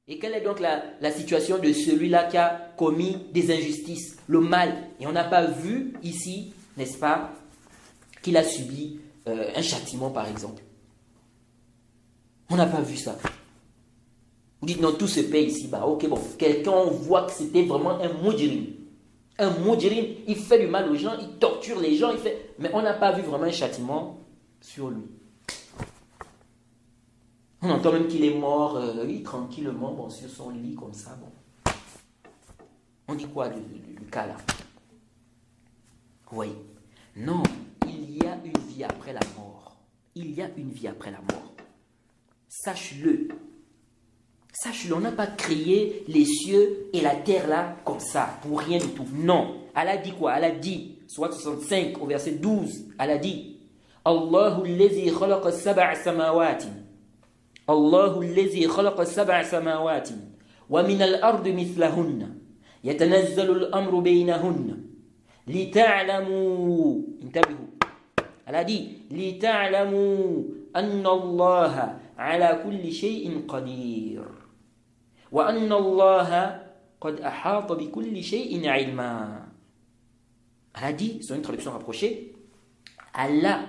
Et quelle est donc la situation de celui-là qui a commis des injustices, le mal? Et on n'a pas vu ici, n'est-ce pas, qu'il a subi un châtiment, par exemple. On n'a pas vu ça. Vous dites, non, tout se paie ici. Bah, ok, bon, quelqu'un voit que c'était vraiment un mujrim. Un mujrim, il fait du mal aux gens, il torture les gens, mais on n'a pas vu vraiment un châtiment sur lui. On entend même qu'il est mort, tranquillement, bon, sur son lit, comme ça, bon. On dit quoi du cas là? Vous voyez? Non, il y a une vie après la mort. Il y a une vie après la mort. Sache-le. Sache-le, on n'a pas créé les cieux et la terre là, comme ça, pour rien du tout. Non. Allah dit quoi? Allah dit, soit 65 au verset 12, Allah dit, Allahu allazi khalaqa sab'a samawati. الله الذي خلق سبع سماوات ومن الأرض مثلهن يتنزل الأمر بينهن لتعلموا انتبهوا على دي لتعلموا أن الله على كل شيء قدير وأن الله قد أحاط بكل شيء علما. على دي c'est une traduction rapprochée. Allah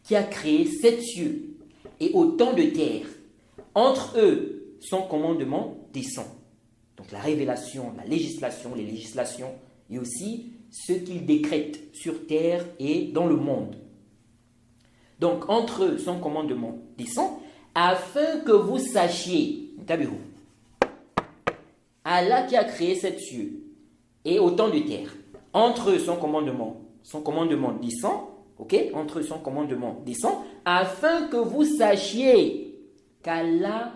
qui a créé 7 cieux et autant de terres. Entre eux, son commandement descend. Donc la révélation, la législation, les législations, et aussi ce qu'il décrète sur terre et dans le monde. Donc entre eux, son commandement descend, afin que vous sachiez, Allah qui a créé sept cieux et autant de terres. Entre eux, son commandement descend, ok? Entre eux, son commandement descend, afin que vous sachiez qu'Allah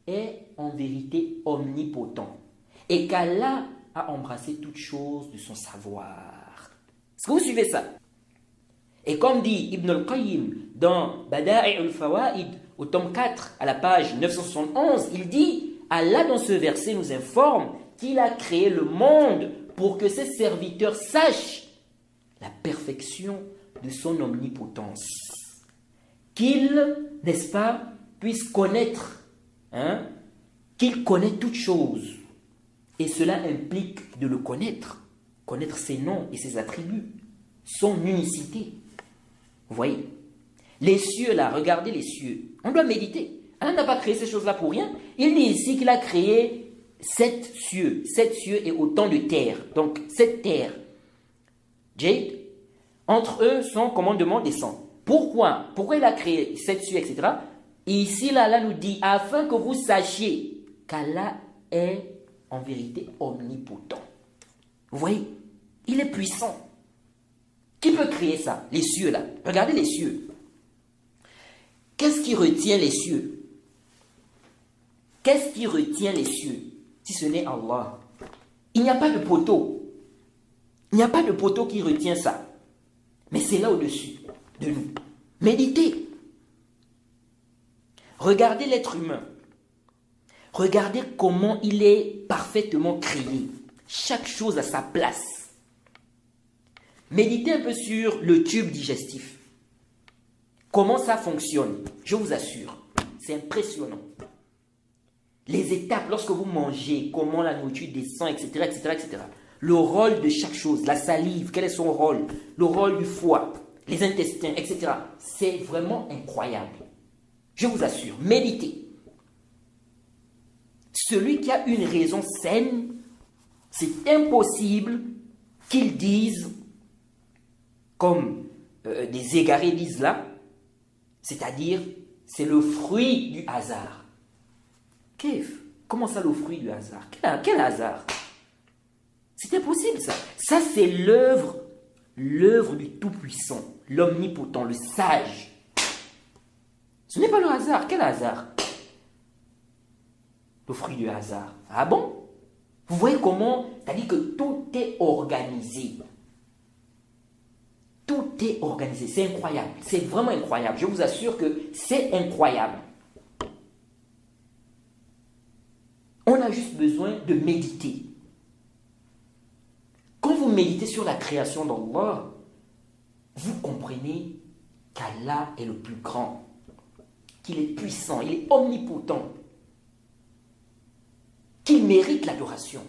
est en vérité omnipotent et qu'Allah a embrassé toutes choses de son savoir. Est-ce que vous suivez ça? Et comme dit Ibn al-Qayyim dans Bada'i al-Fawaid au tome 4 à la page 971, il dit, Allah dans ce verset nous informe qu'il a créé le monde pour que ses serviteurs sachent la perfection de son omnipotence. Qu'il, n'est-ce pas, puisse connaître, qu'il connaît toutes choses. Et cela implique de le connaître ses noms et ses attributs, son unicité. Vous voyez? Les cieux là, regardez les cieux. On doit méditer. Allah n'a pas créé ces choses-là pour rien. Il dit ici qu'il a créé 7 cieux et autant de terres. Donc 7 terres. Jade, entre eux, son commandement descend. Pourquoi il a créé 7 cieux, etc. Et ici, là, Allah nous dit, afin que vous sachiez qu'Allah est en vérité omnipotent. Vous voyez? Il est puissant. Qui peut créer ça? Les cieux, là. Regardez les cieux. Qu'est-ce qui retient les cieux? Qu'est-ce qui retient les cieux? Si ce n'est Allah. Il n'y a pas de poteau. Il n'y a pas de poteau qui retient ça. Mais c'est là au-dessus de nous. Méditez. Regardez l'être humain. Regardez comment il est parfaitement créé. Chaque chose à sa place. Méditez un peu sur le tube digestif. Comment ça fonctionne? Je vous assure, c'est impressionnant. Les étapes, lorsque vous mangez, comment la nourriture descend, etc., etc., etc. Le rôle de chaque chose, la salive, quel est son rôle? Le rôle du foie, les intestins, etc. C'est vraiment incroyable. Je vous assure, méditez. Celui qui a une raison saine, c'est impossible qu'il dise, comme des égarés disent là, c'est-à-dire, c'est le fruit du hasard. Comment ça, le fruit du hasard? Quel hasard? C'est impossible, ça. Ça, c'est l'œuvre du Tout-Puissant, l'Omnipotent, le Sage. Ce n'est pas le hasard. Quel hasard? Le fruit du hasard. Ah bon? Vous voyez comment? C'est-à-dire que tout est organisé. Tout est organisé. C'est incroyable. C'est vraiment incroyable. Je vous assure que c'est incroyable. On a juste besoin de méditer. Quand vous méditez sur la création d'Allah, vous comprenez qu'Allah est le plus grand, qu'il est puissant, il est omnipotent. Dieu mérite l'adoration.